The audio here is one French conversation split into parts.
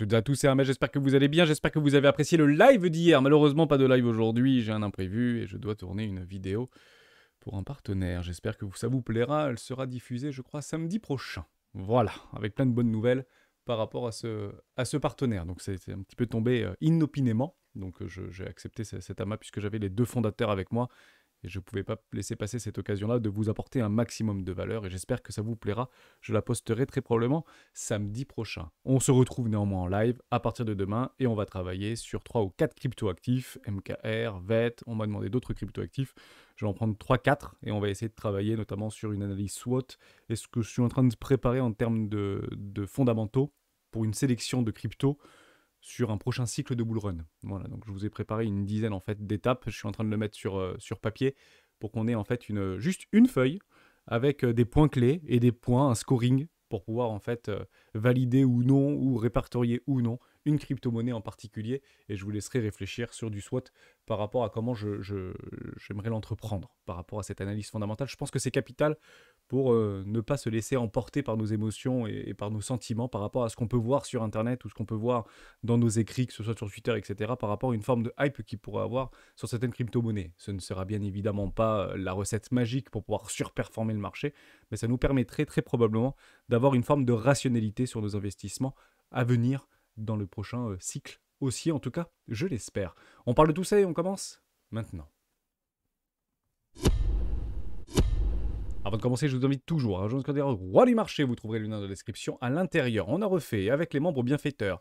toutes et à tous, c'est Hermès, j'espère que vous allez bien, j'espère que vous avez apprécié le live d'hier. Malheureusement, pas de live aujourd'hui, j'ai un imprévu et je dois tourner une vidéo pour un partenaire. J'espère que ça vous plaira, elle sera diffusée, je crois, samedi prochain. Voilà, avec plein de bonnes nouvelles par rapport à ce partenaire. Donc c'est un petit peu tombé inopinément, donc j'ai accepté cet amas puisque j'avais les deux fondateurs avec moi. Et je ne pouvais pas laisser passer cette occasion-là de vous apporter un maximum de valeur et j'espère que ça vous plaira. Je la posterai très probablement samedi prochain. On se retrouve néanmoins en live à partir de demain et on va travailler sur 3 ou 4 crypto-actifs, MKR, VET, on m'a demandé d'autres crypto-actifs. Je vais en prendre 3-4 et on va essayer de travailler notamment sur une analyse SWOT et ce que je suis en train de préparer en termes de fondamentaux pour une sélection de crypto sur un prochain cycle de bull run. Voilà, donc je vous ai préparé une dizaine en fait d'étapes. Je suis en train de le mettre sur papier pour qu'on ait en fait juste une feuille avec des points clés et des points, un scoring pour pouvoir en fait valider ou non ou répertorier ou non une crypto-monnaie en particulier. Et je vous laisserai réfléchir sur du SWOT par rapport à comment j'aimerais l'entreprendre par rapport à cette analyse fondamentale. Je pense que c'est capital pour ne pas se laisser emporter par nos émotions et par nos sentiments par rapport à ce qu'on peut voir sur Internet ou ce qu'on peut voir dans nos écrits, que ce soit sur Twitter, etc., par rapport à une forme de hype qu'il pourrait avoir sur certaines crypto-monnaies. Ce ne sera bien évidemment pas la recette magique pour pouvoir surperformer le marché, mais ça nous permettrait très probablement d'avoir une forme de rationalité sur nos investissements à venir dans le prochain cycle aussi, en tout cas, je l'espère. On parle de tout ça et on commence maintenant. Avant de commencer, je vous invite toujours à rejoindre le code Roi du Marché, vous trouverez le lien dans la description à l'intérieur. On a refait avec les membres bienfaiteurs.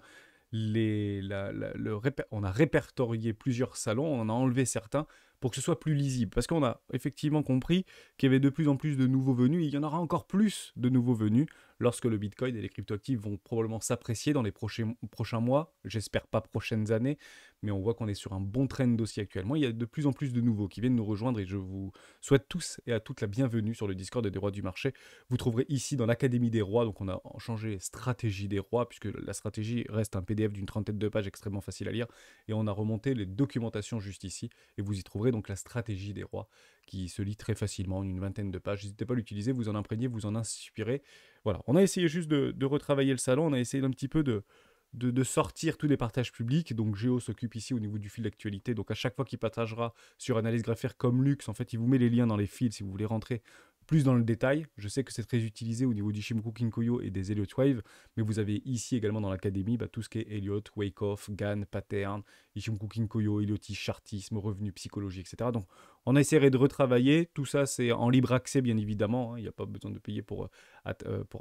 On a répertorié plusieurs salons, on en a enlevé certains pour que ce soit plus lisible. Parce qu'on a effectivement compris qu'il y avait de plus en plus de nouveaux venus, et il y en aura encore plus de nouveaux venus lorsque le Bitcoin et les cryptoactifs vont probablement s'apprécier dans les prochains mois, j'espère pas prochaines années, mais on voit qu'on est sur un bon trend dossier actuellement. Il y a de plus en plus de nouveaux qui viennent nous rejoindre et je vous souhaite tous et à toutes la bienvenue sur le Discord des Rois du Marché. Vous trouverez ici dans l'Académie des Rois, donc on a changé stratégie des rois, puisque la stratégie reste un PDF d'une trentaine de pages extrêmement facile à lire, et on a remonté les documentations juste ici, et vous y trouverez donc la stratégie des rois, qui se lit très facilement, en une vingtaine de pages. N'hésitez pas à l'utiliser, vous en imprégnez, vous en inspirez. Voilà, on a essayé juste de retravailler le salon, on a essayé un petit peu de sortir tous les partages publics. Donc Géo s'occupe ici au niveau du fil d'actualité. Donc à chaque fois qu'il partagera sur Analyse Graphique comme Lux, en fait, il vous met les liens dans les fils si vous voulez rentrer plus dans le détail. Je sais que c'est très utilisé au niveau d'Ishimoku Kinkoyo et des Elliott Wave, mais vous avez ici également dans l'académie tout ce qui est Elliott, Wake-Off, GAN, Pattern, Ishimoku Kinkoyo, Elliotti, chartisme, revenu, psychologie, etc. Donc on a essayé de retravailler. Tout ça, c'est en libre accès, bien évidemment. Il n'y a pas besoin de payer pour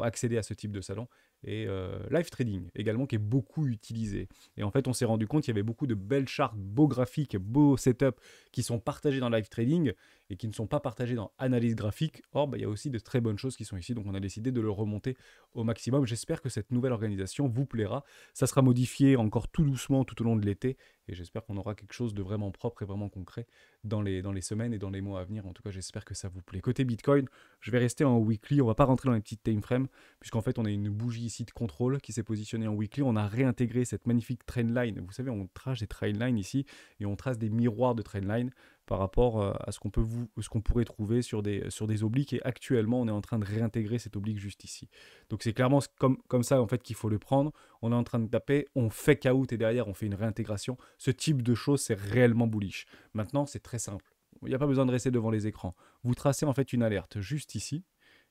accéder à ce type de salon. Et live trading également qui est beaucoup utilisé. Et en fait, on s'est rendu compte qu'il y avait beaucoup de belles chartes, beaux graphiques, beaux setups qui sont partagés dans live trading et qui ne sont pas partagés dans analyse graphique. Or, il y a aussi de très bonnes choses qui sont ici, donc on a décidé de le remonter au maximum. J'espère que cette nouvelle organisation vous plaira. Ça sera modifié encore tout doucement tout au long de l'été et j'espère qu'on aura quelque chose de vraiment propre et vraiment concret dans les semaines et dans les mois à venir. En tout cas, j'espère que ça vous plaît. Côté Bitcoin, je vais rester en weekly, on va pas rentrer dans les petites time frames puisqu'en fait, on a une bougie ici de contrôle qui s'est positionnée en weekly. On a réintégré cette magnifique trendline. Vous savez, on trace des trendlines ici et on trace des miroirs de trendline par rapport à ce qu'on pourrait trouver sur des obliques. Et actuellement, on est en train de réintégrer cet oblique juste ici. Donc c'est clairement comme ça en fait qu'il faut le prendre. On est en train de taper, on fake out et derrière on fait une réintégration. Ce type de choses, c'est réellement bullish. Maintenant, c'est très simple. Il n'y a pas besoin de rester devant les écrans. Vous tracez en fait une alerte juste ici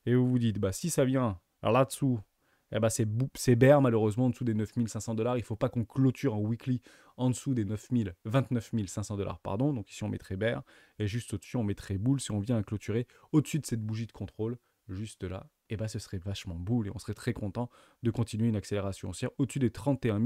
et vous vous dites, si ça vient là-dessous, c'est bear malheureusement en dessous des 9500 $. Il ne faut pas qu'on clôture en weekly en dessous des 29 500 $. Pardon. Donc ici on mettrait bear et juste au-dessus on mettrait bull si on vient à clôturer au-dessus de cette bougie de contrôle juste là. Ce serait vachement bull et on serait très content de continuer une accélération haussière au-dessus des 31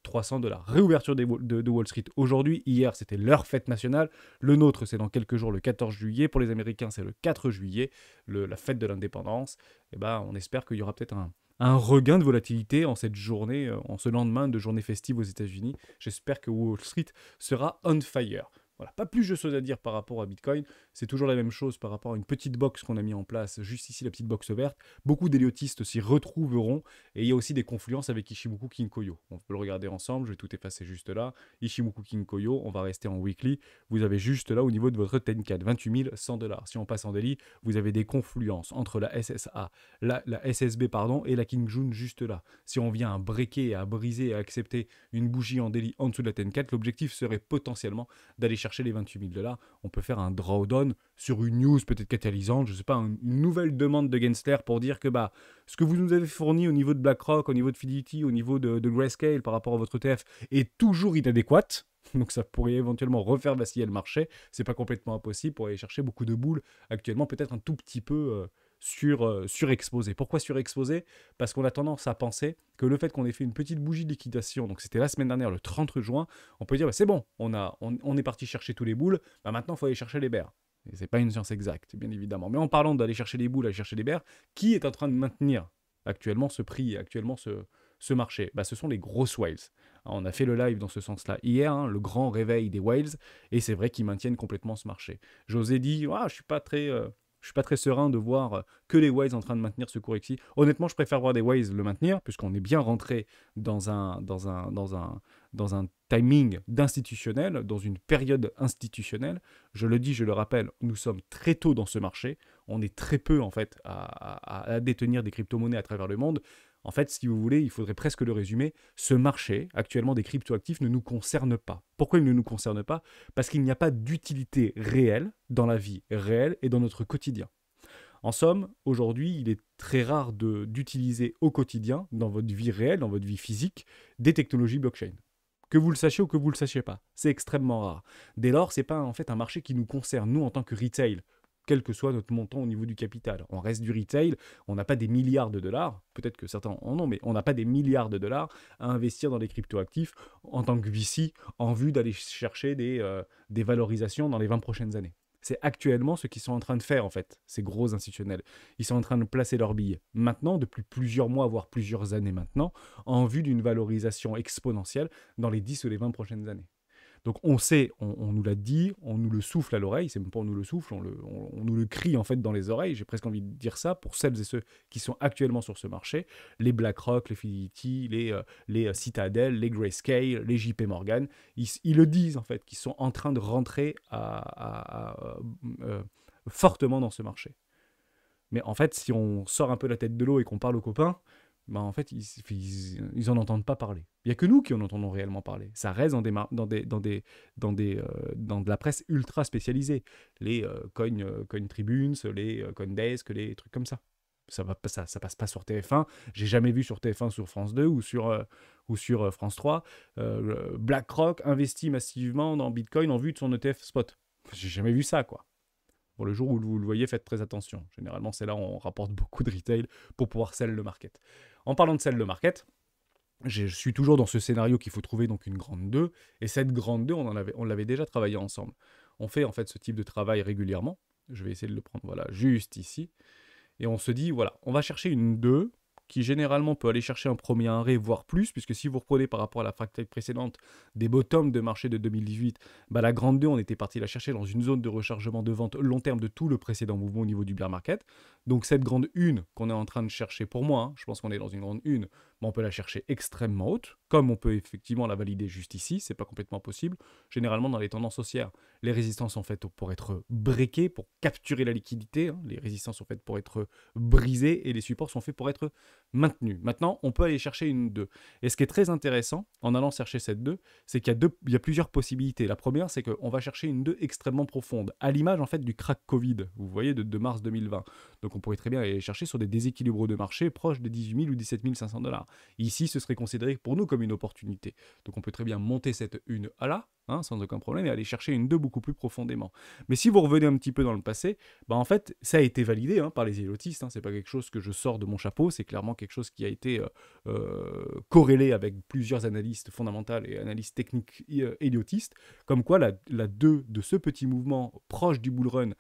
300 $. Réouverture de Wall Street aujourd'hui. Hier, c'était leur fête nationale. Le nôtre, c'est dans quelques jours, le 14 juillet. Pour les Américains, c'est le 4 juillet, la fête de l'indépendance. On espère qu'il y aura peut-être un regain de volatilité en cette journée, en ce lendemain de journée festive aux États-Unis. J'espère que Wall Street sera on fire. Voilà, pas plus de choses à dire par rapport à Bitcoin. C'est toujours la même chose par rapport à une petite box qu'on a mis en place, juste ici, la petite box verte. Beaucoup d'héliotistes s'y retrouveront. Et il y a aussi des confluences avec Ishimoku Kinkoyo. On peut le regarder ensemble. Je vais tout effacer juste là. Ishimoku Kinkoyo, on va rester en weekly. Vous avez juste là au niveau de votre Tenkan, 28 100 $. Si on passe en daily, vous avez des confluences entre la SSA, la SSB pardon, et la King June juste là. Si on vient à breaker, à briser, à accepter une bougie en daily en dessous de la Tenkan, l'objectif serait potentiellement d'aller chercher les 28 000 $. On peut faire un drawdown sur une news peut-être catalysante, je sais pas, une nouvelle demande de Gensler pour dire que bah, ce que vous nous avez fourni au niveau de BlackRock, au niveau de Fidelity, au niveau de Grayscale par rapport à votre ETF est toujours inadéquat. Donc ça pourrait éventuellement refaire vaciller le marché. C'est pas complètement impossible pour aller chercher beaucoup de boules. Actuellement, peut-être un tout petit peu surexposé. Pourquoi surexposé? Parce qu'on a tendance à penser que le fait qu'on ait fait une petite bougie de liquidation, donc c'était la semaine dernière, le 30 juin, on peut dire bah, c'est bon, on est parti chercher tous les boules, bah, maintenant il faut aller chercher les bears. Et c'est pas une science exacte, bien évidemment. Mais en parlant d'aller chercher les boules, aller chercher les bears, qui est en train de maintenir actuellement ce prix, actuellement ce marché? Bah, ce sont les grosses whales. On a fait le live dans ce sens-là hier, hein, le grand réveil des whales, et c'est vrai qu'ils maintiennent complètement ce marché. José dit, je suis pas très serein de voir que les whales en train de maintenir ce cours ici. Honnêtement, je préfère voir des whales le maintenir, puisqu'on est bien rentré dans un timing d'institutionnel, dans une période institutionnelle. Je le dis, je le rappelle, nous sommes très tôt dans ce marché. On est très peu, en fait, à détenir des crypto-monnaies à travers le monde. En fait, si vous voulez, il faudrait presque le résumer. Ce marché, actuellement, des cryptoactifs ne nous concerne pas. Pourquoi il ne nous concerne pas? Parce qu'il n'y a pas d'utilité réelle dans la vie réelle et dans notre quotidien. En somme, aujourd'hui, il est très rare d'utiliser au quotidien, dans votre vie réelle, dans votre vie physique, des technologies blockchain. Que vous le sachiez ou que vous ne le sachiez pas, c'est extrêmement rare. Dès lors, ce n'est pas en fait un marché qui nous concerne, nous, en tant que retail, quel que soit notre montant au niveau du capital. On reste du retail, on n'a pas des milliards de dollars, peut-être que certains en ont, mais on n'a pas des milliards de dollars à investir dans les cryptoactifs en tant que VC, en vue d'aller chercher des valorisations dans les 20 prochaines années. C'est actuellement ce qu'ils sont en train de faire, en fait, ces gros institutionnels. Ils sont en train de placer leurs billets maintenant, depuis plusieurs mois, voire plusieurs années maintenant, en vue d'une valorisation exponentielle dans les 10 ou les 20 prochaines années. Donc on sait, on nous l'a dit, on nous le souffle à l'oreille, c'est même pas on nous le souffle, on nous le crie en fait dans les oreilles, j'ai presque envie de dire ça, pour celles et ceux qui sont actuellement sur ce marché, les BlackRock, les Fidelity, les Citadel, les Grayscale, les JP Morgan, ils le disent en fait, qu'ils sont en train de rentrer fortement dans ce marché. Mais en fait, si on sort un peu la tête de l'eau et qu'on parle aux copains, bah en fait, ils en entendent pas parler. Il n'y a que nous qui en entendons réellement parler. Ça reste dans de la presse ultra spécialisée. Les Coin Tribunes, les Coindesk, les trucs comme ça. Ça passe pas sur TF1. J'ai jamais vu sur TF1, sur France 2 ou sur France 3. BlackRock investit massivement dans Bitcoin en vue de son ETF spot. J'ai jamais vu ça, quoi. Pour le jour où vous le voyez, faites très attention. Généralement, c'est là où on rapporte beaucoup de retail pour pouvoir sell le market. En parlant de sell le market, je suis toujours dans ce scénario qu'il faut trouver donc une grande 2. Et cette grande 2, on l'avait déjà travaillé ensemble. On fait en fait ce type de travail régulièrement. Je vais essayer de le prendre voilà, juste ici. Et on se dit, voilà, on va chercher une 2 qui généralement peut aller chercher un premier arrêt, voire plus, puisque si vous reprenez par rapport à la fractale précédente des bottoms de marché de 2018, bah la grande 2, on était parti la chercher dans une zone de rechargement de vente long terme de tout le précédent mouvement au niveau du bear market. Donc cette grande 1 qu'on est en train de chercher pour moi, hein, je pense qu'on est dans une grande 1, bah on peut la chercher extrêmement haute, comme on peut effectivement la valider juste ici, c'est pas complètement possible. Généralement dans les tendances haussières, les résistances sont faites pour être breakées, pour capturer la liquidité, hein. Les résistances sont faites pour être brisées et les supports sont faits pour être maintenus. Maintenant, on peut aller chercher une 2. Et ce qui est très intéressant en allant chercher cette 2, c'est qu'il y a plusieurs possibilités. La première, c'est qu'on va chercher une 2 extrêmement profonde, à l'image en fait du crack Covid, vous voyez, de mars 2020. Donc on pourrait très bien aller chercher sur des déséquilibres de marché proches des 18 000 ou 17 500 $. Ici, ce serait considéré pour nous comme une opportunité. Donc on peut très bien monter cette 1 à là, hein, sans aucun problème, et aller chercher une 2 beaucoup plus profondément. Mais si vous revenez un petit peu dans le passé, bah en fait, ça a été validé hein, par les héliotistes. Hein, c'est pas quelque chose que je sors de mon chapeau, c'est clairement quelque chose qui a été corrélé avec plusieurs analystes fondamentales et analystes techniques héliotistes, comme quoi la 2 de ce petit mouvement proche du bull run,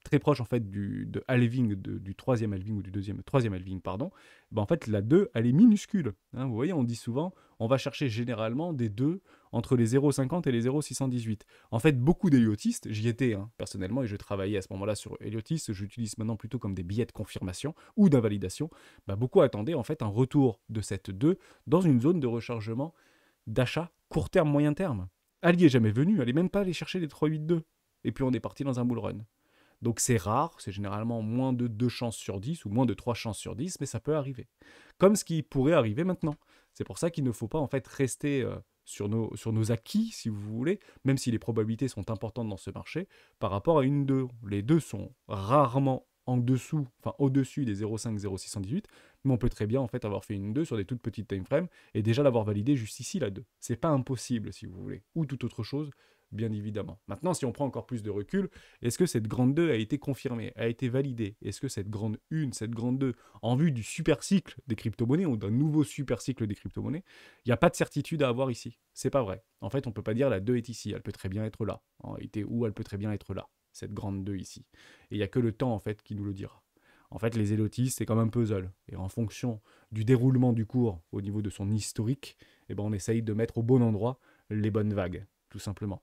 très proche en fait de halving, du troisième halving ou du troisième halving, pardon, ben en fait la 2 elle est minuscule. Hein, vous voyez, on dit souvent, on va chercher généralement des 2 entre les 0,50 et les 0,618. En fait, beaucoup d'héliotistes, j'y étais hein, personnellement, et je travaillais à ce moment-là sur Heliotist, j'utilise maintenant plutôt comme des billets de confirmation ou d'invalidation, bah, beaucoup attendaient en fait un retour de cette 2 dans une zone de rechargement d'achat court terme, moyen terme. Elle n'y est jamais venue, elle n'est même pas allée chercher les 3,82. Et puis on est parti dans un bull run. Donc c'est rare, c'est généralement moins de 2 chances sur 10 ou moins de 3 chances sur 10, mais ça peut arriver. Comme ce qui pourrait arriver maintenant. C'est pour ça qu'il ne faut pas en fait rester sur nos acquis, si vous voulez, même si les probabilités sont importantes dans ce marché, par rapport à une 2. Les 2 sont rarement en dessous, enfin au-dessus des 0,5, 0,618, mais on peut très bien en fait avoir fait une 2 sur des toutes petites time frames et déjà l'avoir validé juste ici la 2. C'est pas impossible si vous voulez, ou toute autre chose, bien évidemment. Maintenant, si on prend encore plus de recul, est-ce que cette grande 2 a été confirmée, a été validée? Est-ce que cette grande 1, cette grande 2, en vue du super cycle des crypto-monnaies ou d'un nouveau super cycle des crypto-monnaies, il n'y a pas de certitude à avoir ici. C'est pas vrai. En fait, on ne peut pas dire la 2 est ici, elle peut très bien être là. En réalité, ou elle peut très bien être là, cette grande 2 ici. Et il n'y a que le temps, en fait, qui nous le dira. En fait, les élotistes, c'est comme un puzzle. Et en fonction du déroulement du cours au niveau de son historique, eh ben, on essaye de mettre au bon endroit les bonnes vagues, tout simplement.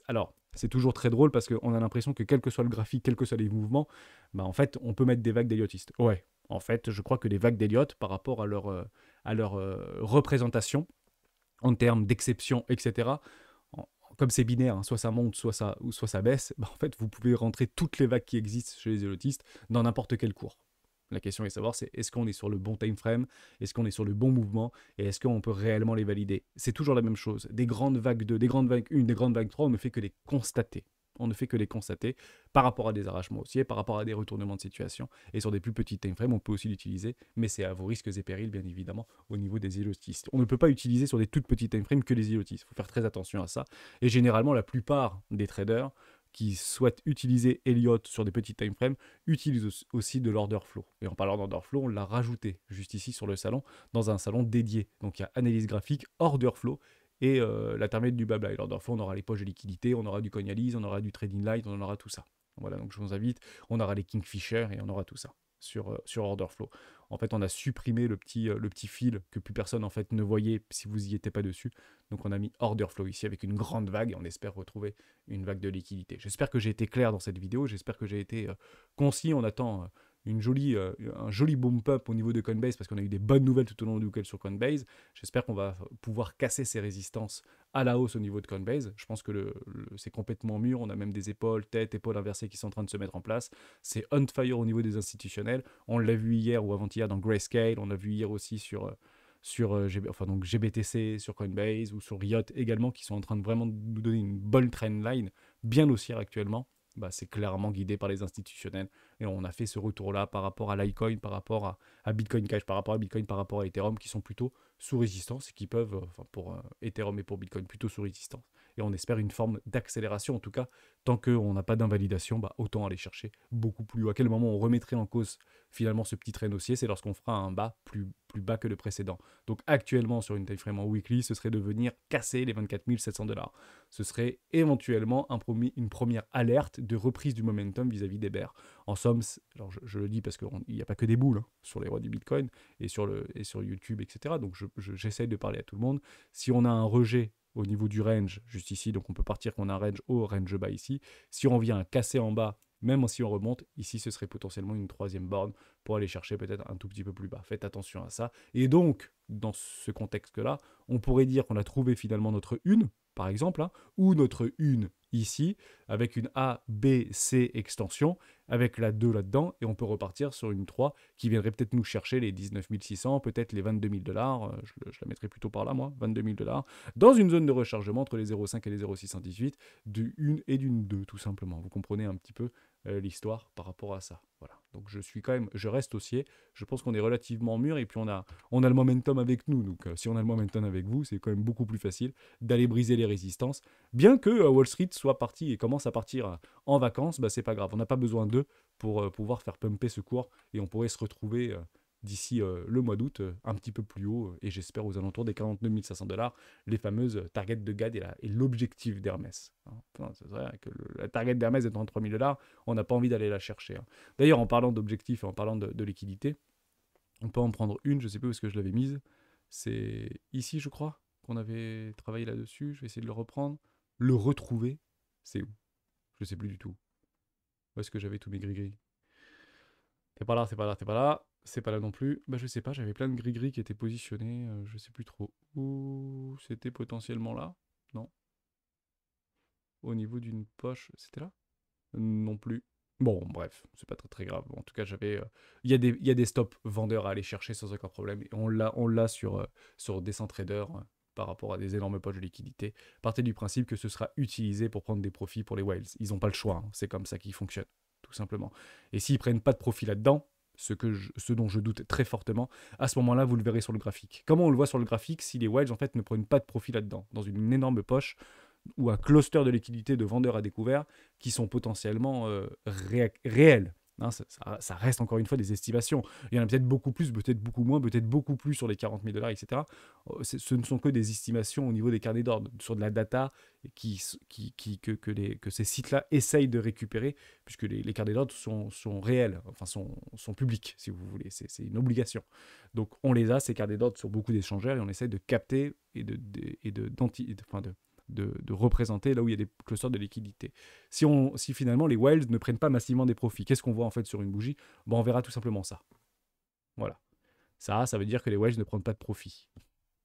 Alors, c'est toujours très drôle parce qu'on a l'impression que quel que soit le graphique, quels que soient les mouvements, bah en fait, on peut mettre des vagues d'héliotistes. Ouais, en fait, je crois que les vagues d'Elliott, par rapport à leur représentation, en termes d'exception, etc., comme c'est binaire, hein, soit ça monte, soit ça baisse, bah en fait, vous pouvez rentrer toutes les vagues qui existent chez les héliotistes dans n'importe quel cours. La question est de savoir, c'est est-ce qu'on est sur le bon time frame, est-ce qu'on est sur le bon mouvement, et est-ce qu'on peut réellement les valider. C'est toujours la même chose. Des grandes vagues 2, des grandes vagues 1, des grandes vagues 3, on ne fait que les constater. On ne fait que les constater par rapport à des arrachements haussiers, par rapport à des retournements de situation. Et sur des plus petits time frames, on peut aussi l'utiliser, mais c'est à vos risques et périls, bien évidemment, au niveau des héliotistes. On ne peut pas utiliser sur des toutes petites time frames que les héliotistes. Il faut faire très attention à ça. Et généralement, la plupart des traders qui souhaitent utiliser Elliott sur des petits time frames utilisent aussi de l'order flow. Et en parlant d'order flow, on l'a rajouté juste ici sur le salon, dans un salon dédié. Donc il y a analyse graphique, order flow et l'intermédiaire du Babla. Et l'order flow, on aura les poches de liquidité, on aura du Coinalyse, on aura du Trading Light, on aura tout ça. Voilà, donc je vous invite, on aura les Kingfisher et on aura tout ça sur order flow. En fait, on a supprimé le petit fil que plus personne en fait ne voyait si vous n'y étiez pas dessus. Donc on a mis order flow ici avec une grande vague et on espère retrouver une vague de liquidité. J'espère que j'ai été clair dans cette vidéo, j'espère que j'ai été concis. On attend un joli bump up au niveau de Coinbase parce qu'on a eu des bonnes nouvelles tout au long du week-end sur Coinbase. J'espère qu'on va pouvoir casser ces résistances à la hausse au niveau de Coinbase. Je pense que c'est complètement mûr. On a même des épaules inversées qui sont en train de se mettre en place. C'est on fire au niveau des institutionnels. On l'a vu hier ou avant-hier dans Grayscale. On l'a vu hier aussi sur donc GBTC, sur Coinbase ou sur Riot également, qui sont en train de vraiment nous donner une bonne trendline bien haussière actuellement. Bah, c'est clairement guidé par les institutionnels. Et on a fait ce retour-là par rapport à Litecoin, par rapport à Bitcoin Cash, par rapport à Bitcoin, par rapport à Ethereum, qui sont plutôt sous résistance et qui peuvent, pour Ethereum et pour Bitcoin, plutôt sous résistance. Et on espère une forme d'accélération, en tout cas, tant qu'on n'a pas d'invalidation, bah, autant aller chercher beaucoup plus haut. À quel moment on remettrait en cause finalement ce petit train haussier? C'est lorsqu'on fera un bas plus bas que le précédent. Donc actuellement, sur une time frame en weekly, ce serait de venir casser les 24 700$. Ce serait éventuellement une première alerte de reprise du momentum vis-à-vis des bears. En somme, alors je le dis parce qu'il n'y a pas que des boules hein, sur les rois du Bitcoin et sur YouTube, etc. Donc j'essaye de parler à tout le monde. Si on a un rejet au niveau du range, juste ici, donc on peut partir qu'on a un range haut, range bas ici. Si on vient casser en bas, même si on remonte, ici ce serait potentiellement une troisième borne pour aller chercher peut-être un tout petit peu plus bas. Faites attention à ça. Et donc, dans ce contexte-là, on pourrait dire qu'on a trouvé finalement notre une, par exemple, hein, ou notre une ici, avec une A, B, C extension, avec la 2 là-dedans, et on peut repartir sur une 3 qui viendrait peut-être nous chercher les 19 600, peut-être les 22 000$, je la mettrais plutôt par là, moi, 22 000$, dans une zone de rechargement entre les 0,5 et les 0,618, d'une et d'une 2, tout simplement. Vous comprenez un petit peu l'histoire par rapport à ça. Voilà. Donc je reste haussier. Je pense qu'on est relativement mûr et puis on a le momentum avec nous. Donc si on a le momentum avec vous, c'est quand même beaucoup plus facile d'aller briser les résistances. Bien que Wall Street soit parti et commence à partir en vacances, bah, c'est pas grave. On n'a pas besoin d'eux pour pouvoir faire pumper ce cours et on pourrait se retrouver d'ici le mois d'août un petit peu plus haut et j'espère aux alentours des 49 500$, les fameuses targets de GAD et l'objectif d'Hermès. Hein. C'est vrai que la target d'Hermès étant 3000$, on n'a pas envie d'aller la chercher. Hein. D'ailleurs, en parlant d'objectifs et en parlant de liquidité, on peut en prendre une, je ne sais plus où est-ce que je l'avais mise, c'est ici je crois. qu'on avait travaillé là-dessus. Je vais essayer de le reprendre. Le retrouver. C'est où? Je sais plus du tout. Où est-ce que j'avais tous mes gris-gris? C'est pas là, c'est pas là, c'est pas là. C'est pas là non plus. Bah je sais pas, j'avais plein de gris-gris qui étaient positionnés. Je sais plus trop. Où c'était potentiellement là? Non. Au niveau d'une poche, c'était là? Non plus. Bon, bref, c'est pas très très grave. En tout cas, j'avais. Il y a des stops vendeurs à aller chercher sans aucun problème. Et on l'a sur Decentrader par rapport à des énormes poches de liquidité. Partez du principe que ce sera utilisé pour prendre des profits pour les whales. Ils n'ont pas le choix. Hein. C'est comme ça qu'ils fonctionnent, tout simplement. Et s'ils prennent pas de profit là-dedans, ce dont je doute très fortement, à ce moment-là, vous le verrez sur le graphique. Comment on le voit sur le graphique si les whales en fait ne prennent pas de profit là-dedans, dans une énorme poche ou un cluster de liquidités de vendeurs à découvert qui sont potentiellement réels. Hein, ça reste encore une fois des estimations. Il y en a peut-être beaucoup plus, peut-être beaucoup moins, peut-être beaucoup plus sur les 40 000 $, etc. Ce ne sont que des estimations au niveau des carnets d'ordre, sur de la data que ces sites-là essayent de récupérer, puisque les carnets d'ordre sont réels, enfin sont publics, si vous voulez. C'est une obligation. Donc on les a, ces carnets d'ordre, sur beaucoup d'échangeurs, et on essaie de capter et de représenter là où il y a des clusters de liquidité. Si finalement les whales ne prennent pas massivement des profits, qu'est-ce qu'on voit en fait sur une bougie? On verra tout simplement ça. Voilà. Ça veut dire que les whales ne prennent pas de profit.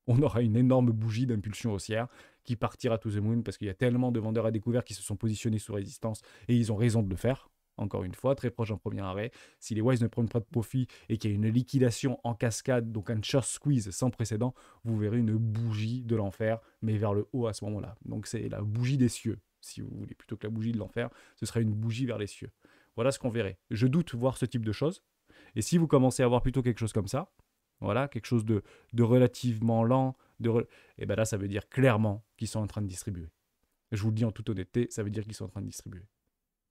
On aura une énorme bougie d'impulsion haussière qui partira to the moon parce qu'il y a tellement de vendeurs à découvert qui se sont positionnés sous résistance et ils ont raison de le faire. Encore une fois, très proche d'un premier arrêt. Si les whales ne prennent pas de profit et qu'il y a une liquidation en cascade, donc un short squeeze sans précédent, vous verrez une bougie de l'enfer, mais vers le haut à ce moment-là. Donc c'est la bougie des cieux, si vous voulez. Plutôt que la bougie de l'enfer, ce serait une bougie vers les cieux. Voilà ce qu'on verrait. Je doute voir ce type de choses. Et si vous commencez à voir plutôt quelque chose comme ça, voilà, quelque chose de relativement lent, et ben là, ça veut dire clairement qu'ils sont en train de distribuer. Je vous le dis en toute honnêteté, ça veut dire qu'ils sont en train de distribuer.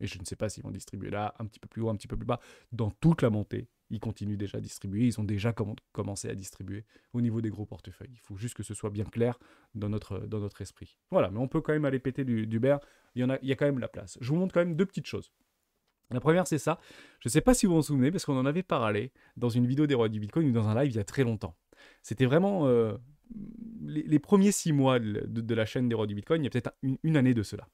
Et je ne sais pas s'ils vont distribuer là, un petit peu plus haut, un petit peu plus bas. Dans toute la montée, ils continuent déjà à distribuer. Ils ont déjà commencé à distribuer au niveau des gros portefeuilles. Il faut juste que ce soit bien clair dans notre esprit. Voilà, mais on peut quand même aller péter du bear. Il y a quand même la place. Je vous montre quand même deux petites choses. La première, c'est ça. Je ne sais pas si vous vous en souvenez, parce qu'on en avait parlé dans une vidéo des rois du Bitcoin ou dans un live il y a très longtemps. C'était vraiment les premiers 6 mois de la chaîne des rois du Bitcoin, il y a peut-être une année de cela.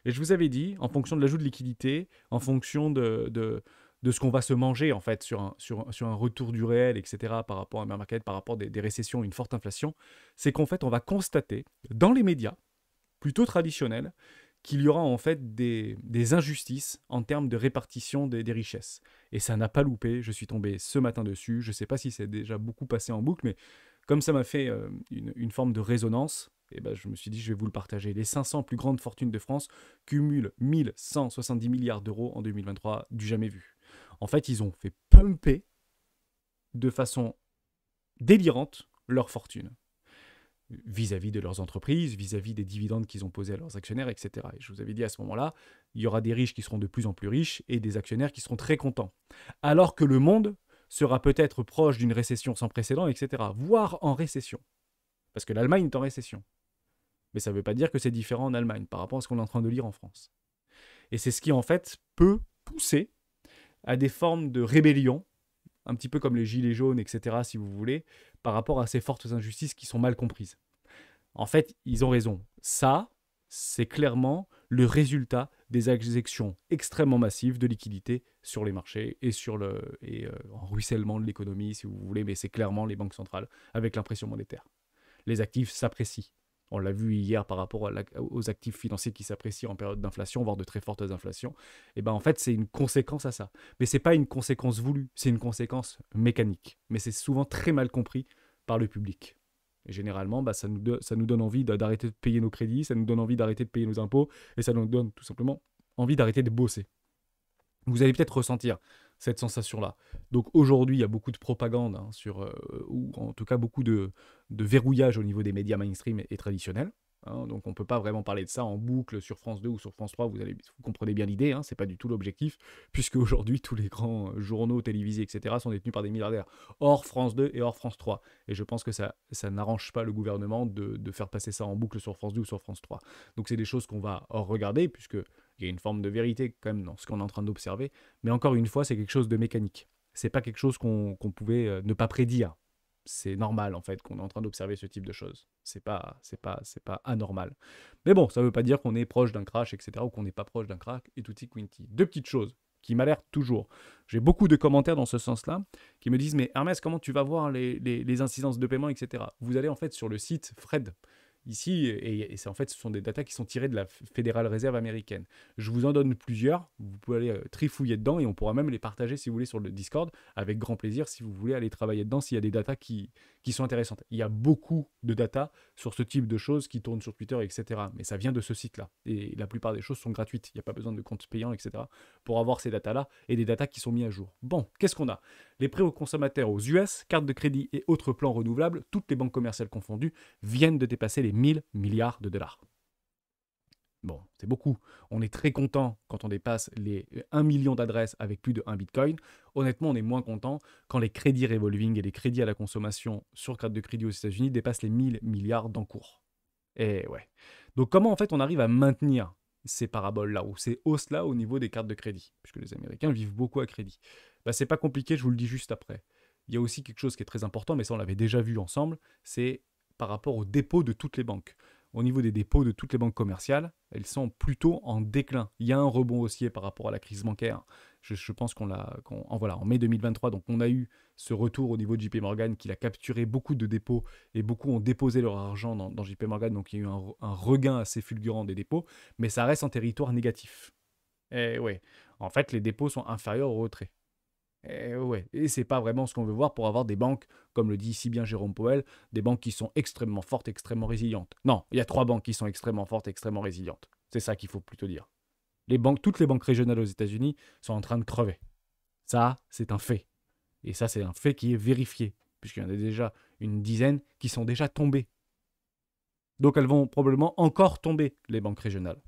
Et je vous avais dit, en fonction de l'ajout de liquidité, en fonction de ce qu'on va se manger en fait sur un retour du réel, etc., par rapport à un bear market, par rapport à des récessions, une forte inflation, c'est qu'en fait, on va constater dans les médias, plutôt traditionnels, qu'il y aura en fait des injustices en termes de répartition des richesses. Et ça n'a pas loupé, je suis tombé ce matin dessus, je ne sais pas si c'est déjà beaucoup passé en boucle, mais comme ça m'a fait une forme de résonance, et ben je me suis dit je vais vous le partager. Les 500 plus grandes fortunes de France cumulent 1170 milliards d'euros en 2023, du jamais vu. En fait, ils ont fait pumper de façon délirante leur fortune vis-à-vis de leurs entreprises, vis-à-vis des dividendes qu'ils ont posés à leurs actionnaires, etc. Et je vous avais dit à ce moment-là, il y aura des riches qui seront de plus en plus riches et des actionnaires qui seront très contents. Alors que le monde sera peut-être proche d'une récession sans précédent, etc. Voire en récession. Parce que l'Allemagne est en récession. Mais ça ne veut pas dire que c'est différent en Allemagne par rapport à ce qu'on est en train de lire en France. Et c'est ce qui, en fait, peut pousser à des formes de rébellion, un petit peu comme les gilets jaunes, etc., si vous voulez, par rapport à ces fortes injustices qui sont mal comprises. En fait, ils ont raison. Ça, c'est clairement le résultat des injections extrêmement massives de liquidités sur les marchés et en ruissellement de l'économie, si vous voulez, mais c'est clairement les banques centrales avec l'impression monétaire. Les actifs s'apprécient. On l'a vu hier par rapport aux actifs financiers qui s'apprécient en période d'inflation, voire de très fortes inflations. Et ben en fait, c'est une conséquence à ça. Mais c'est pas une conséquence voulue, c'est une conséquence mécanique. Mais c'est souvent très mal compris par le public. Et généralement, ça nous donne envie d'arrêter de payer nos crédits, ça nous donne envie d'arrêter de payer nos impôts, et ça nous donne tout simplement envie d'arrêter de bosser. Vous allez peut-être ressentir cette sensation-là. Donc aujourd'hui, il y a beaucoup de propagande, ou en tout cas beaucoup de verrouillage au niveau des médias mainstream et traditionnels. Donc on ne peut pas vraiment parler de ça en boucle sur France 2 ou sur France 3, vous comprenez bien l'idée, ce n'est pas du tout l'objectif, puisque aujourd'hui tous les grands journaux télévisés, etc. sont détenus par des milliardaires, hors France 2 et hors France 3. Et je pense que ça n'arrange pas le gouvernement de faire passer ça en boucle sur France 2 ou sur France 3. Donc c'est des choses qu'on va regarder, puisqu'il y a une forme de vérité quand même dans ce qu'on est en train d'observer, mais encore une fois, c'est quelque chose de mécanique. C'est pas quelque chose qu'on pouvait ne pas prédire. c'est normal en fait qu'on est en train d'observer ce type de choses. C'est pas anormal. Mais bon, ça ne veut pas dire qu'on est proche d'un crash, etc. ou qu'on n'est pas proche d'un crash et tutti quinti. Deux petites choses qui m'alertent toujours. J'ai beaucoup de commentaires dans ce sens-là qui me disent mais Hermès, comment tu vas voir les incidences de paiement, etc. Vous allez en fait sur le site Fred ici, et c'est en fait, ce sont des datas qui sont tirées de la Fédérale Réserve américaine. Je vous en donne plusieurs, vous pouvez aller trifouiller dedans et on pourra même les partager si vous voulez sur le Discord, avec grand plaisir si vous voulez aller travailler dedans, s'il y a des datas qui sont intéressantes. Il y a beaucoup de datas sur ce type de choses qui tournent sur Twitter, etc. Mais ça vient de ce site-là. Et la plupart des choses sont gratuites, il n'y a pas besoin de compte payant, etc. pour avoir ces datas-là et des datas qui sont mis à jour. Bon, qu'est-ce qu'on a? Les prêts aux consommateurs aux US, cartes de crédit et autres plans renouvelables, toutes les banques commerciales confondues, viennent de dépasser les 1000 milliards de dollars. Bon, c'est beaucoup. On est très content quand on dépasse les 1 million d'adresses avec plus de 1 bitcoin. Honnêtement, on est moins content quand les crédits revolving et les crédits à la consommation sur carte de crédit aux États-Unis dépassent les 1000 milliards d'encours. Et ouais. Donc comment en fait on arrive à maintenir ces paraboles-là ou ces hausses-là au niveau des cartes de crédit? Puisque les Américains vivent beaucoup à crédit. Bah, c'est pas compliqué, je vous le dis juste après. Il y a aussi quelque chose qui est très important, mais ça on l'avait déjà vu ensemble, c'est par rapport aux dépôts de toutes les banques. Au niveau des dépôts de toutes les banques commerciales, elles sont plutôt en déclin. Il y a un rebond haussier par rapport à la crise bancaire. Je pense en mai 2023, donc on a eu ce retour au niveau de JP Morgan qu'il a capturé beaucoup de dépôts et beaucoup ont déposé leur argent dans JP Morgan, donc il y a eu un regain assez fulgurant des dépôts, mais ça reste en territoire négatif. Et ouais, en fait les dépôts sont inférieurs au retrait. Et ouais, et c'est pas vraiment ce qu'on veut voir pour avoir des banques, comme le dit si bien Jérôme Powell, des banques qui sont extrêmement fortes, extrêmement résilientes. Non, il y a 3 banques qui sont extrêmement fortes, extrêmement résilientes. C'est ça qu'il faut plutôt dire. Toutes les banques régionales aux États-Unis sont en train de crever. Ça, c'est un fait. Et ça, c'est un fait qui est vérifié, puisqu'il y en a déjà une dizaine qui sont déjà tombées. Donc elles vont probablement encore tomber, les banques régionales.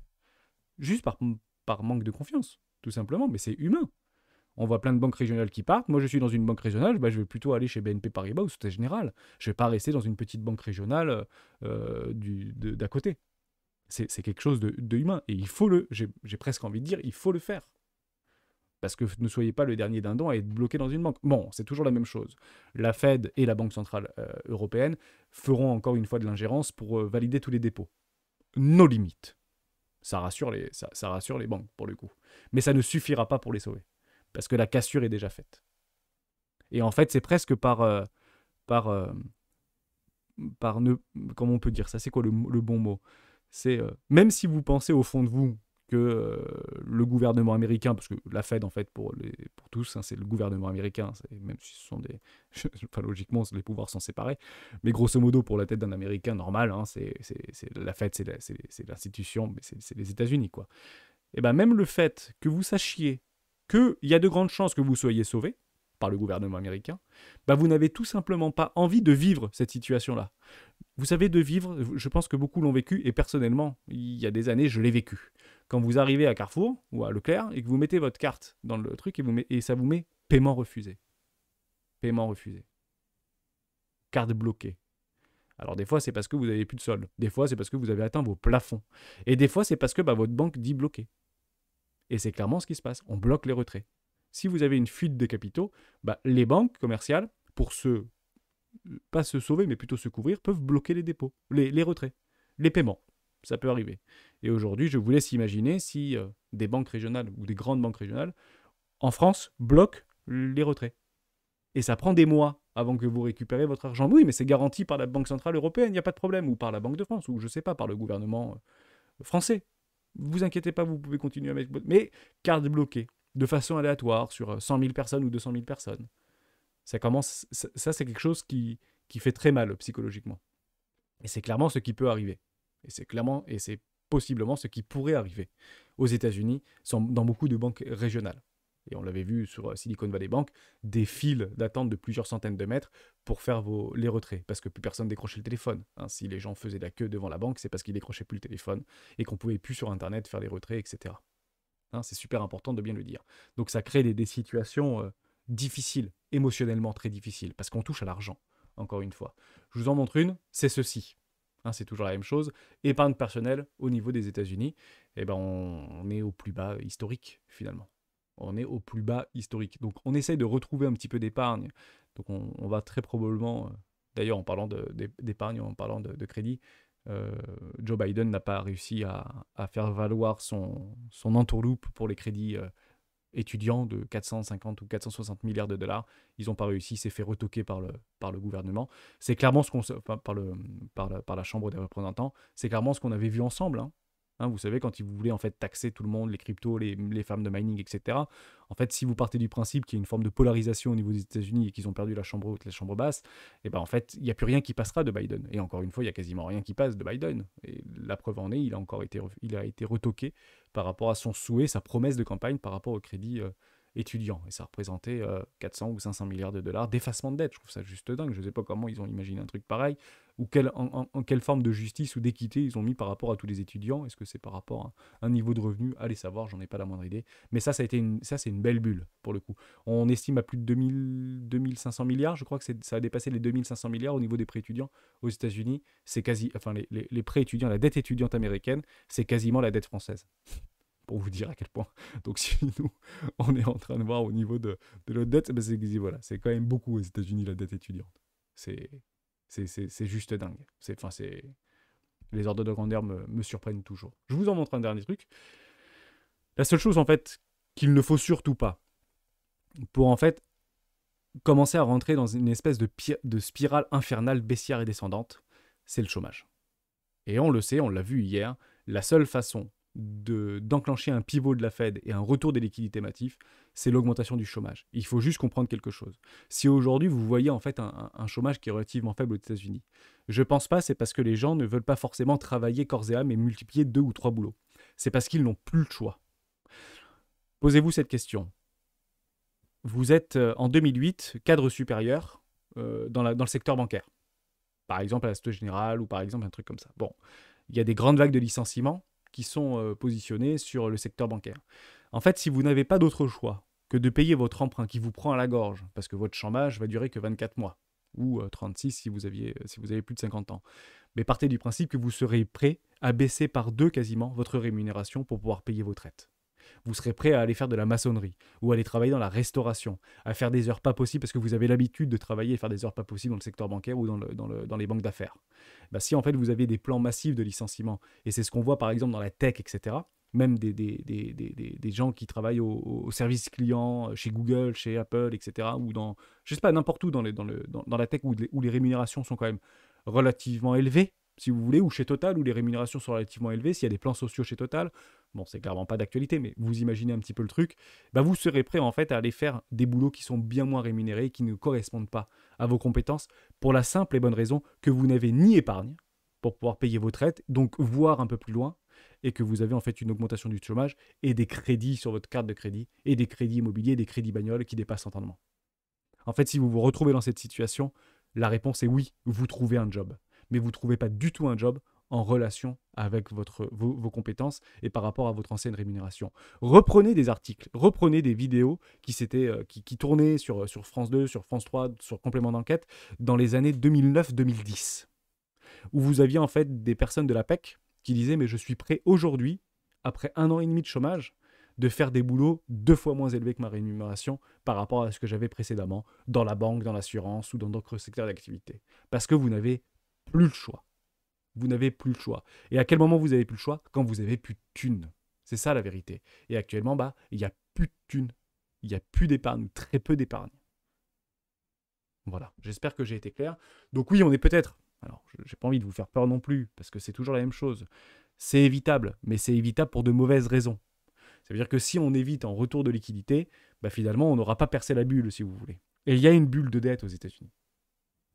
Juste par manque de confiance, tout simplement, mais c'est humain. On voit plein de banques régionales qui partent. Moi, je suis dans une banque régionale, je vais plutôt aller chez BNP Paribas ou Société Générale. Je ne vais pas rester dans une petite banque régionale d'à côté. C'est quelque chose de humain. Et j'ai presque envie de dire, il faut le faire. Parce que ne soyez pas le dernier dindon à être bloqué dans une banque. Bon, c'est toujours la même chose. La Fed et la Banque Centrale Européenne feront encore une fois de l'ingérence pour valider tous les dépôts. Nos limites. Ça rassure les banques, pour le coup. Mais ça ne suffira pas pour les sauver. Parce que la cassure est déjà faite. Et en fait, c'est presque comment on peut dire ça? C'est quoi le bon mot? C'est même si vous pensez au fond de vous que le gouvernement américain, parce que la Fed en fait pour tous, hein, c'est le gouvernement américain, même si ce sont des, enfin logiquement les pouvoirs sont séparés, mais grosso modo pour la tête d'un Américain normal, hein, la Fed, c'est l'institution, mais c'est les États-Unis quoi. Et ben même le fait que vous sachiez qu'il y a de grandes chances que vous soyez sauvé par le gouvernement américain, bah vous n'avez tout simplement pas envie de vivre cette situation-là. Vous savez, de vivre, je pense que beaucoup l'ont vécu, et personnellement, il y a des années, je l'ai vécu. Quand vous arrivez à Carrefour ou à Leclerc et que vous mettez votre carte dans le truc et ça vous met paiement refusé. Paiement refusé. Carte bloquée. Alors des fois, c'est parce que vous n'avez plus de solde. Des fois, c'est parce que vous avez atteint vos plafonds. Et des fois, c'est parce que votre banque dit bloqué. Et c'est clairement ce qui se passe. On bloque les retraits. Si vous avez une fuite de capitaux, les banques commerciales, pour pas se sauver, mais plutôt se couvrir, peuvent bloquer les dépôts, les retraits, les paiements. Ça peut arriver. Et aujourd'hui, je vous laisse imaginer si des banques régionales ou des grandes banques régionales, en France, bloquent les retraits. Et ça prend des mois avant que vous récupérez votre argent. Oui, mais c'est garanti par la Banque Centrale Européenne, il n'y a pas de problème, ou par la Banque de France, ou je ne sais pas, par le gouvernement français. Vous inquiétez pas, vous pouvez continuer à mettre... Mais carte bloquée, de façon aléatoire, sur 100 000 personnes ou 200 000 personnes. Ça, c'est quelque chose qui fait très mal psychologiquement. Et c'est clairement ce qui peut arriver. Et c'est possiblement ce qui pourrait arriver aux États-Unis dans beaucoup de banques régionales. Et on l'avait vu sur Silicon Valley Bank, des files d'attente de plusieurs centaines de mètres pour faire les retraits, parce que plus personne décrochait le téléphone. Hein, si les gens faisaient la queue devant la banque, c'est parce qu'ils décrochaient plus le téléphone et qu'on pouvait plus sur Internet faire les retraits, etc. Hein, c'est super important de bien le dire. Donc ça crée des situations difficiles, émotionnellement très difficiles, parce qu'on touche à l'argent, encore une fois. Je vous en montre une, c'est ceci. Hein, c'est toujours la même chose. Épargne personnelle au niveau des États-Unis, on est au plus bas historique, finalement. On est au plus bas historique. Donc on essaye de retrouver un petit peu d'épargne. Donc on va très probablement D'ailleurs, en parlant d'épargne, en parlant de crédit, Joe Biden n'a pas réussi à faire valoir son entourloupe pour les crédits étudiants de 450 ou 460 milliards de dollars. Ils n'ont pas réussi, c'est fait retoquer par le gouvernement. C'est clairement ce qu'on enfin, par la Chambre des représentants, c'est clairement ce qu'on avait vu ensemble. Hein, vous savez, quand ils voulaient en fait taxer tout le monde, les cryptos, les femmes de mining, etc. En fait, si vous partez du principe qu'il y a une forme de polarisation au niveau des États-Unis et qu'ils ont perdu la chambre haute, la chambre basse, et ben en fait, il n'y a plus rien qui passera de Biden. Et encore une fois, il n'y a quasiment rien qui passe de Biden. Et la preuve en est, il a été retoqué par rapport à son souhait, sa promesse de campagne par rapport au crédit étudiant. Et ça représentait 400 ou 500 milliards de dollars d'effacement de dette. Je trouve ça juste dingue. Je ne sais pas comment ils ont imaginé un truc pareil, ou en quelle forme de justice ou d'équité ils ont mis par rapport à tous les étudiants. Est-ce que c'est par rapport à un niveau de revenu? Allez savoir, j'en ai pas la moindre idée. Mais ça c'est une belle bulle, pour le coup. On estime à plus de 2500 milliards. Je crois que ça a dépassé les 2500 milliards au niveau des prêts étudiants aux États-Unis. C'est enfin, les prêts étudiants, la dette étudiante américaine, c'est quasiment la dette française. Pour vous dire à quel point. Donc si nous, on est en train de voir au niveau de notre dette, ben c'est quand même beaucoup aux États-Unis la dette étudiante. C'est juste dingue. Les ordres de grandeur me surprennent toujours. Je vous en montre un dernier truc. La seule chose en fait qu'il ne faut surtout pas pour en fait commencer à rentrer dans une espèce de spirale infernale baissière et descendante, c'est le chômage. Et on le sait, on l'a vu hier, la seule façon d'enclencher un pivot de la Fed et un retour des liquidités massifs, c'est l'augmentation du chômage. Il faut juste comprendre quelque chose. Si aujourd'hui vous voyez en fait un chômage qui est relativement faible aux États-Unis, je pense pas c'est parce que les gens ne veulent pas forcément travailler corps et âme et multiplier 2 ou 3 boulots. C'est parce qu'ils n'ont plus le choix. Posez-vous cette question. Vous êtes en 2008 cadre supérieur dans le secteur bancaire. Par exemple à la Société Générale ou par exemple un truc comme ça. Bon, il y a des grandes vagues de licenciements qui sont positionnés sur le secteur bancaire. En fait, si vous n'avez pas d'autre choix que de payer votre emprunt qui vous prend à la gorge, parce que votre chômage va durer que 24 mois, ou 36 si vous avez plus de 50 ans, mais partez du principe que vous serez prêt à baisser par 2 quasiment votre rémunération pour pouvoir payer vos traites. Vous serez prêt à aller faire de la maçonnerie, ou aller travailler dans la restauration, à faire des heures pas possibles parce que vous avez l'habitude de travailler et faire des heures pas possibles dans le secteur bancaire ou dans les banques d'affaires. Bah, si en fait vous avez des plans massifs de licenciement, et c'est ce qu'on voit par exemple dans la tech, etc., même des gens qui travaillent au service client, chez Google, chez Apple, etc., ou dans, je sais pas, n'importe où dans la tech où les rémunérations sont quand même relativement élevées, si vous voulez, ou chez Total, où les rémunérations sont relativement élevées, s'il y a des plans sociaux chez Total, bon, c'est clairement pas d'actualité, mais vous imaginez un petit peu le truc, bah vous serez prêt en fait à aller faire des boulots qui sont bien moins rémunérés, qui ne correspondent pas à vos compétences, pour la simple et bonne raison que vous n'avez ni épargne pour pouvoir payer vos traites, donc voir un peu plus loin, et que vous avez en fait une augmentation du chômage et des crédits sur votre carte de crédit, et des crédits immobiliers, des crédits bagnoles qui dépassent l'entendement. En fait, si vous vous retrouvez dans cette situation, la réponse est oui, vous trouvez un job. Mais vous ne trouvez pas du tout un job en relation avec vos compétences et par rapport à votre ancienne rémunération. Reprenez des articles, reprenez des vidéos qui tournaient sur France 2, sur France 3, sur Complément d'enquête, dans les années 2009-2010, où vous aviez en fait des personnes de la PEC qui disaient « mais je suis prêt aujourd'hui, après 1 an et demi de chômage, de faire des boulots 2 fois moins élevés que ma rémunération par rapport à ce que j'avais précédemment dans la banque, dans l'assurance ou dans d'autres secteurs d'activité. » Parce que vous n'avez plus le choix. Vous n'avez plus le choix. Et à quel moment vous n'avez plus le choix? Quand vous avez plus de thunes. C'est ça la vérité. Et actuellement, il n'y a plus de thunes. Il n'y a plus d'épargne, très peu d'épargne. Voilà, j'espère que j'ai été clair. Donc oui, on est peut-être... Alors, j'ai pas envie de vous faire peur non plus, parce que c'est toujours la même chose. C'est évitable, mais c'est évitable pour de mauvaises raisons. Ça veut dire que si on évite en retour de liquidité, finalement, on n'aura pas percé la bulle, si vous voulez. Et il y a une bulle de dette aux États-Unis.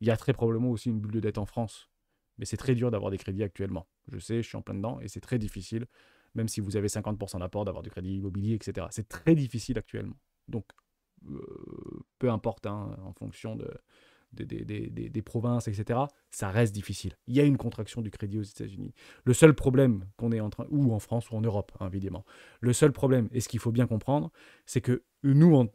Il y a très probablement aussi une bulle de dette en France. Mais c'est très dur d'avoir des crédits actuellement. Je sais, je suis en plein dedans, et c'est très difficile, même si vous avez 50% d'apport, d'avoir du crédit immobilier, etc. C'est très difficile actuellement. Donc, peu importe, en fonction des provinces, etc., ça reste difficile. Il y a une contraction du crédit aux États-Unis. Le seul problème qu'on est en train, ou en France ou en Europe, évidemment, le seul problème, et ce qu'il faut bien comprendre, c'est que nous,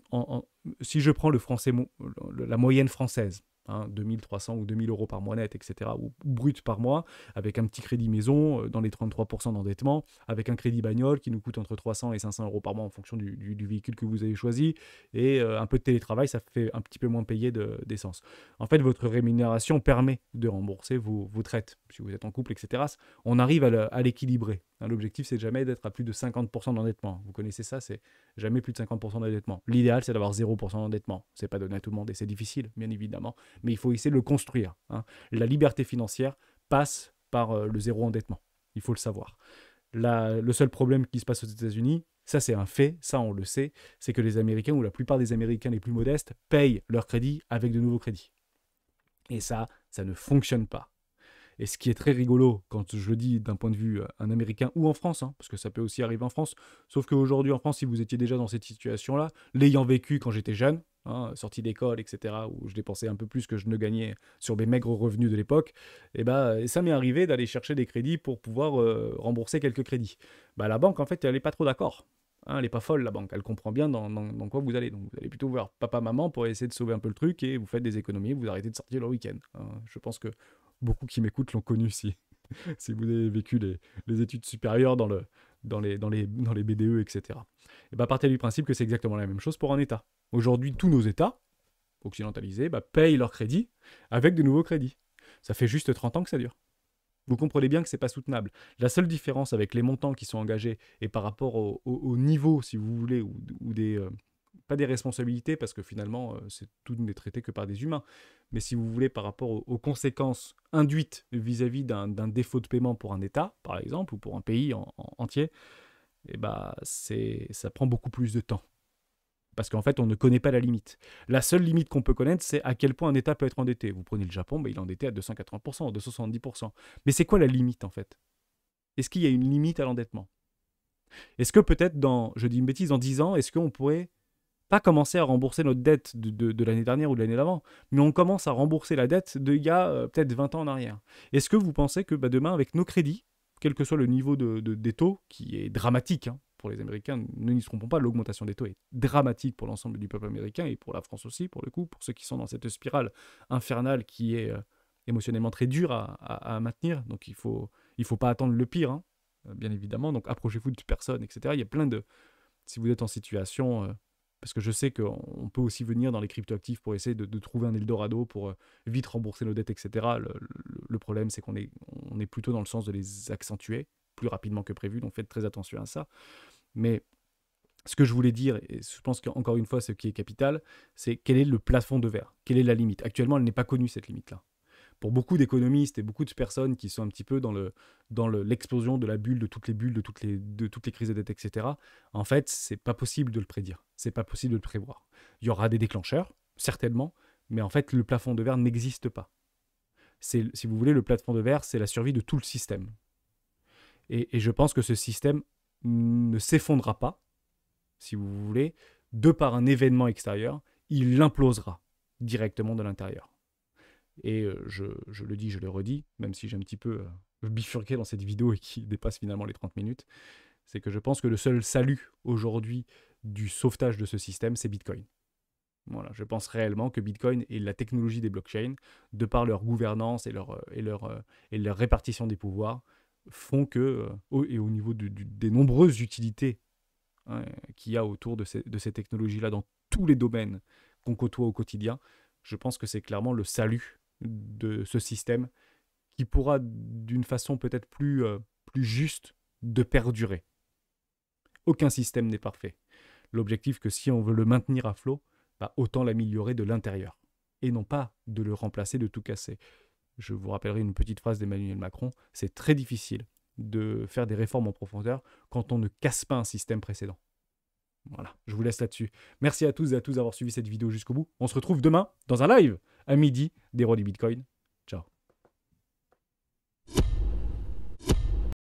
si je prends la moyenne française, hein, 2300 ou 2000 euros par mois net, etc., ou brut par mois, avec un petit crédit maison dans les 33% d'endettement, avec un crédit bagnole qui nous coûte entre 300 et 500 euros par mois en fonction du véhicule que vous avez choisi, et un peu de télétravail, ça fait un petit peu moins payer d'essence. En fait, votre rémunération permet de rembourser vos traites, si vous êtes en couple, etc. On arrive à l'équilibrer. Hein, l'objectif, c'est jamais d'être à plus de 50% d'endettement. Vous connaissez ça, c'est jamais plus de 50% d'endettement. L'idéal, c'est d'avoir 0% d'endettement. C'est pas donné à tout le monde et c'est difficile, bien évidemment, mais il faut essayer de le construire. Hein. La liberté financière passe par le zéro endettement. Il faut le savoir. Le seul problème qui se passe aux États-Unis, ça c'est un fait, ça on le sait, c'est que les Américains, ou la plupart des Américains les plus modestes, payent leurs crédits avec de nouveaux crédits. Et ça ne fonctionne pas. Et ce qui est très rigolo, quand je le dis d'un point de vue un Américain ou en France, hein, parce que ça peut aussi arriver en France, sauf qu'aujourd'hui en France, si vous étiez déjà dans cette situation-là, l'ayant vécu quand j'étais jeune, hein, sorti d'école, etc., où je dépensais un peu plus que je ne gagnais sur mes maigres revenus de l'époque, et ça m'est arrivé d'aller chercher des crédits pour pouvoir rembourser quelques crédits. La banque, en fait, elle n'est pas trop d'accord. Hein, elle n'est pas folle, la banque. Elle comprend bien dans quoi vous allez. Donc, vous allez plutôt voir papa, maman pour essayer de sauver un peu le truc et vous faites des économies, vous arrêtez de sortir le week-end. Hein, je pense que beaucoup qui m'écoutent l'ont connu si, si vous avez vécu les études supérieures dans les BDE, etc. Et partez du principe que c'est exactement la même chose pour un État. Aujourd'hui, tous nos États occidentalisés payent leurs crédits avec de nouveaux crédits. Ça fait juste 30 ans que ça dure. Vous comprenez bien que ce n'est pas soutenable. La seule différence avec les montants qui sont engagés et par rapport au niveau, si vous voulez, ou des... pas des responsabilités, parce que finalement, tout n'est traité que par des humains, mais si vous voulez, par rapport aux conséquences induites vis-à-vis d'un défaut de paiement pour un État, par exemple, ou pour un pays entier, ça prend beaucoup plus de temps. Parce qu'en fait, on ne connaît pas la limite. La seule limite qu'on peut connaître, c'est à quel point un État peut être endetté. Vous prenez le Japon, il est endetté à 280%, 270%. Mais c'est quoi la limite, en fait? Est-ce qu'il y a une limite à l'endettement? Est-ce que peut-être je dis une bêtise, dans 10 ans, est-ce qu'on pourrait pas commencer à rembourser notre dette de l'année dernière ou de l'année d'avant, mais on commence à rembourser la dette d'il y a peut-être 20 ans en arrière? Est-ce que vous pensez que demain, avec nos crédits, quel que soit le niveau des taux, qui est dramatique, hein, pour les Américains, ne nous trompons pas, l'augmentation des taux est dramatique pour l'ensemble du peuple américain et pour la France aussi, pour le coup, pour ceux qui sont dans cette spirale infernale qui est émotionnellement très dure à maintenir. Donc il faut pas attendre le pire, hein, bien évidemment. Donc approchez-vous de personnes, etc. Il y a plein de... Si vous êtes en situation... parce que je sais qu'on peut aussi venir dans les cryptoactifs pour essayer de trouver un Eldorado pour vite rembourser nos dettes, etc. Le problème, c'est qu'on est plutôt dans le sens de les accentuer plus rapidement que prévu, donc faites très attention à ça. Mais ce que je voulais dire, et je pense qu'encore une fois, ce qui est capital, c'est quel est le plafond de verre? Quelle est la limite? Actuellement, elle n'est pas connue, cette limite-là. Pour beaucoup d'économistes et beaucoup de personnes qui sont un petit peu dans l'explosion de la bulle, de toutes les bulles, de toutes les crises de dette, etc., en fait, c'est pas possible de le prédire. C'est pas possible de le prévoir. Il y aura des déclencheurs, certainement, mais en fait, le plafond de verre n'existe pas. Si vous voulez, le plafond de verre, c'est la survie de tout le système. Et je pense que ce système ne s'effondrera pas, si vous voulez, de par un événement extérieur, il implosera directement de l'intérieur. Et je le dis, je le redis, même si j'ai un petit peu bifurqué dans cette vidéo et qui dépasse finalement les 30 minutes, c'est que je pense que le seul salut aujourd'hui du sauvetage de ce système, c'est Bitcoin. Voilà, je pense réellement que Bitcoin et la technologie des blockchains, de par leur gouvernance et leur répartition des pouvoirs, font que, et au niveau des nombreuses utilités, hein, qu'il y a autour de ces technologies-là dans tous les domaines qu'on côtoie au quotidien, je pense que c'est clairement le salut de ce système qui pourra, d'une façon peut-être plus juste, de perdurer. Aucun système n'est parfait. L'objectif, que si on veut le maintenir à flot, autant l'améliorer de l'intérieur et non pas de le remplacer, de tout casser. Je vous rappellerai une petite phrase d'Emmanuel Macron, c'est très difficile de faire des réformes en profondeur quand on ne casse pas un système précédent. Voilà, je vous laisse là-dessus. Merci à tous et à tous d'avoir suivi cette vidéo jusqu'au bout. On se retrouve demain dans un live à midi des rois du Bitcoin.